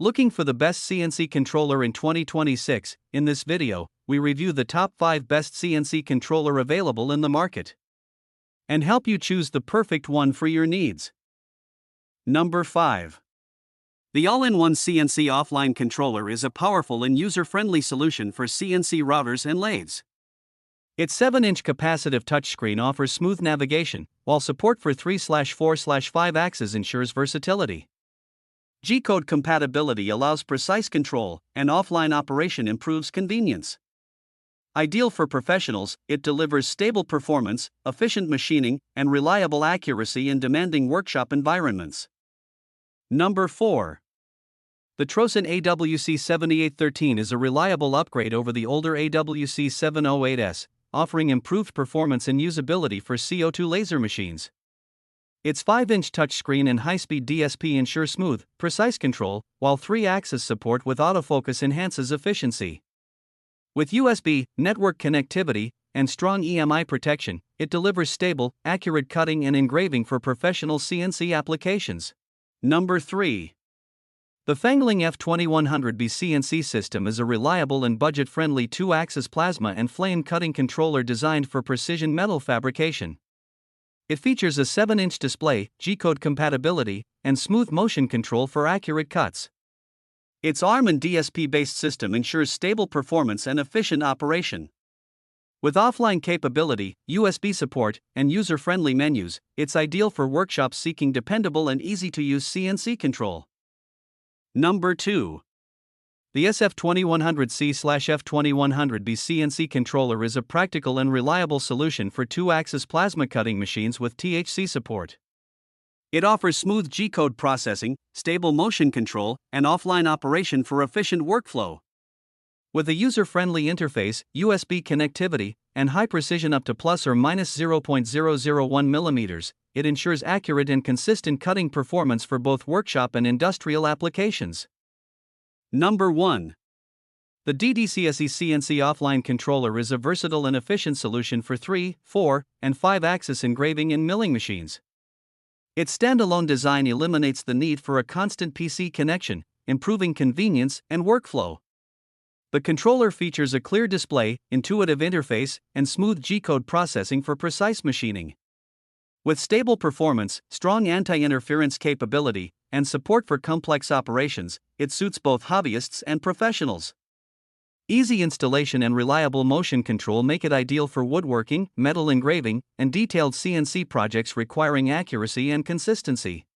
Looking for the best CNC controller in 2026? In this video, we review the top 5 best CNC controller available in the market and help you choose the perfect one for your needs. Number 5. The all-in-one CNC offline controller is a powerful and user-friendly solution for CNC routers and lathes. Its 7-inch capacitive touchscreen offers smooth navigation, while support for 3/4/5 axes ensures versatility. G-code compatibility allows precise control, and offline operation improves convenience. Ideal for professionals, it delivers stable performance, efficient machining, and reliable accuracy in demanding workshop environments. Number 4. The Trosen AWC7813 is a reliable upgrade over the older AWC708S, offering improved performance and usability for CO2 laser machines. Its 5-inch touchscreen and high-speed DSP ensure smooth, precise control, while 3-axis support with autofocus enhances efficiency. With USB, network connectivity, and strong EMI protection, it delivers stable, accurate cutting and engraving for professional CNC applications. Number 3. The Fangling F2100B CNC system is a reliable and budget-friendly 2-axis plasma and flame cutting controller designed for precision metal fabrication. It features a 7-inch display, G-code compatibility, and smooth motion control for accurate cuts. Its ARM and DSP-based system ensures stable performance and efficient operation. With offline capability, USB support, and user-friendly menus, it's ideal for workshops seeking dependable and easy-to-use CNC control. Number 2. The SF2100C/F2100B CNC controller is a practical and reliable solution for 2-axis plasma cutting machines with THC support. It offers smooth G-code processing, stable motion control, and offline operation for efficient workflow. With a user-friendly interface, USB connectivity, and high precision up to plus or minus 0.001 mm, it ensures accurate and consistent cutting performance for both workshop and industrial applications. Number 1. The DDCSE CNC offline controller is a versatile and efficient solution for 3, 4, and 5-axis engraving and milling machines. Its standalone design eliminates the need for a constant PC connection, improving convenience and workflow. The controller features a clear display, intuitive interface, and smooth G-code processing for precise machining. With stable performance, strong anti-interference capability, and support for complex operations, it suits both hobbyists and professionals. Easy installation and reliable motion control make it ideal for woodworking, metal engraving, and detailed CNC projects requiring accuracy and consistency.